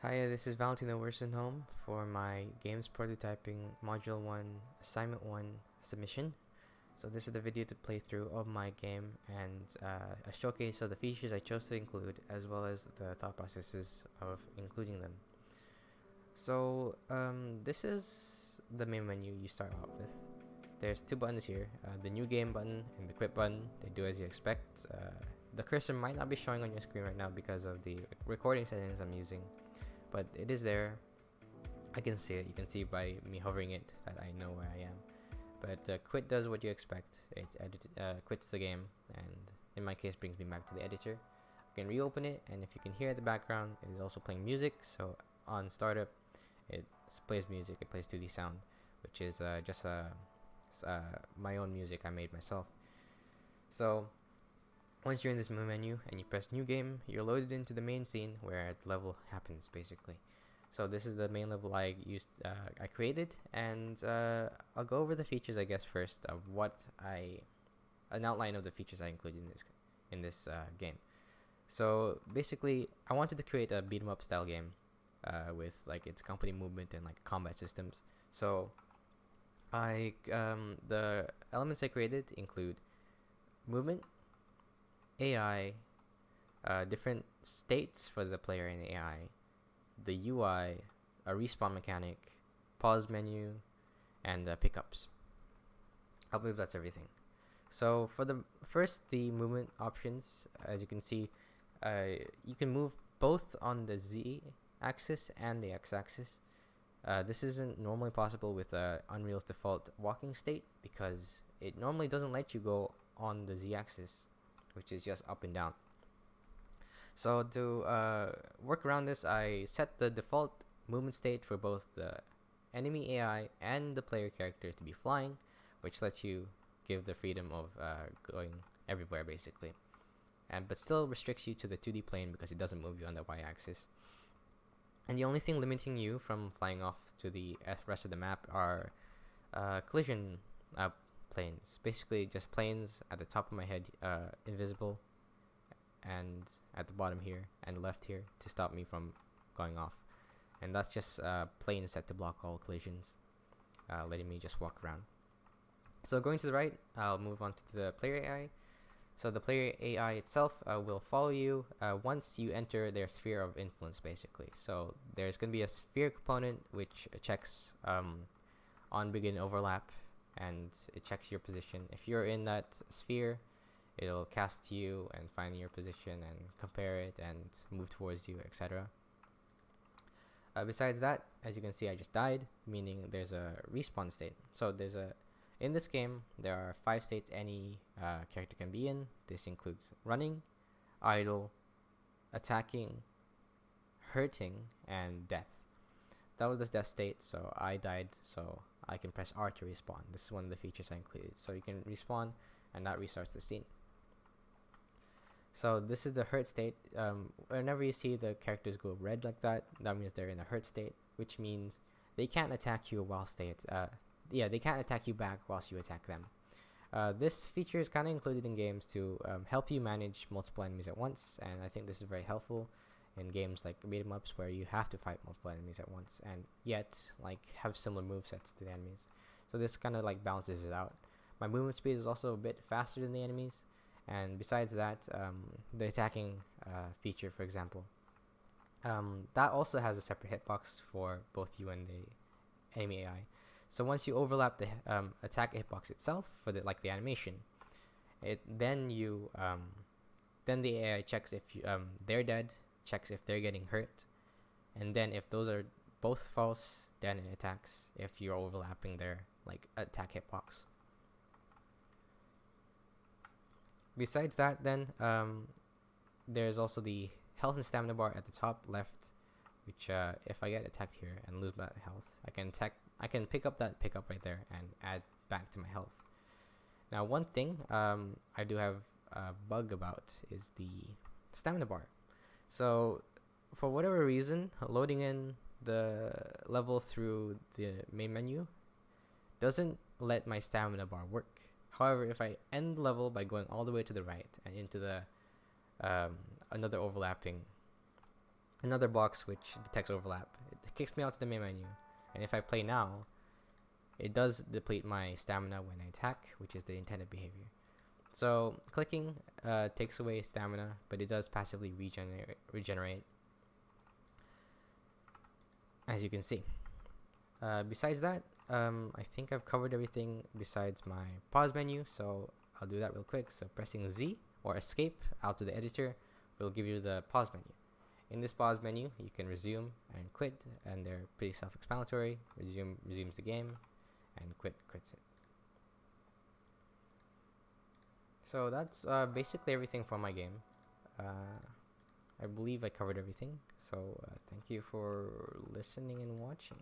Hi, this is Valentino Wersenholm for my Games Prototyping Module 1 Assignment 1 submission. So this is the video to play through of my game and a showcase of the features I chose to include as well as the thought processes of including them. So this is the main menu you start off with. There's two buttons here, the new game button and the quit button. They do as you expect. The cursor might not be showing on your screen right now because of the recording settings I'm using, but it is there. I can see it. You can see by me hovering it that I know where I am. But quit does what you expect. It quits the game, and in my case brings me back to the editor. I can reopen it, and if you can hear the background, it is also playing music. So on startup, it plays music. It plays 2D sound, which is just my own music I made myself. So once you're in this menu and you press new game, you're loaded into the main scene where the level happens basically. So this is the main level I created, and I'll go over the features I guess first of an outline of the features I included in this game. So basically, I wanted to create a beat 'em up style game with like its company movement and like combat systems. So the elements I created include movement, AI, different states for the player and AI, the UI, a respawn mechanic, pause menu, and pickups. I believe that's everything. So for the movement options, as you can see, you can move both on the Z axis and the X axis. This isn't normally possible with Unreal's default walking state because it normally doesn't let you go on the Z axis, which is just up and down. So to work around this, I set the default movement state for both the enemy AI and the player character to be flying, which lets you give the freedom of going everywhere basically, but still restricts you to the 2D plane because it doesn't move you on the Y-axis. And the only thing limiting you from flying off to the rest of the map are collision planes, basically just planes at the top of my head, invisible, and at the bottom here and left here to stop me from going off, and that's just planes set to block all collisions, letting me just walk around. So going to the right, I'll move on to the player AI. So the player AI itself will follow you once you enter their sphere of influence basically. So there's going to be a sphere component which checks on begin overlap, and it checks your position. If you're in that sphere, it'll cast you and find your position and compare it and move towards you, etc. Besides that, as you can see, I just died, meaning there's a respawn state. So in this game, there are 5 states any character can be in. This includes running, idle, attacking, hurting, and death. That was the death state, so I died, so I can press R to respawn. This is one of the features I included. So you can respawn, and that restarts the scene. So this is the hurt state. Whenever you see the characters go red like that, that means they're in a hurt state, which means they can't attack you whilst they can't attack you back whilst you attack them. This feature is kind of included in games to help you manage multiple enemies at once, and I think this is very helpful in games like beat 'em ups where you have to fight multiple enemies at once and yet like have similar movesets to the enemies. So this kind of like balances it out. My movement speed is also a bit faster than the enemies, and besides that, the attacking feature, for example, that also has a separate hitbox for both you and the enemy AI. So once you overlap the attack hitbox itself for the animation, then the AI checks if they're dead, checks if they're getting hurt, and then if those are both false, then it attacks if you're overlapping their attack hitbox. Besides that, then there's also the health and stamina bar at the top left, which if I get attacked here and lose my health, I can pick up that pickup right there and add back to my health. Now, one thing I do have a bug about is the stamina bar. So for whatever reason, loading in the level through the main menu doesn't let my stamina bar work. However, if I end the level by going all the way to the right and into the another overlapping another box which detects overlap. It kicks me out to the main menu, and if I play now, it does deplete my stamina when I attack, which is the intended behavior. So clicking takes away stamina, but it does passively regenerate, as you can see. Besides that, I think I've covered everything besides my pause menu, so I'll do that real quick. So pressing Z or escape out to the editor will give you the pause menu. In this pause menu, you can resume and quit, and they're pretty self-explanatory. Resume resumes the game, and quit quits it. So that's basically everything for my game. I believe I covered everything. So thank you for listening and watching.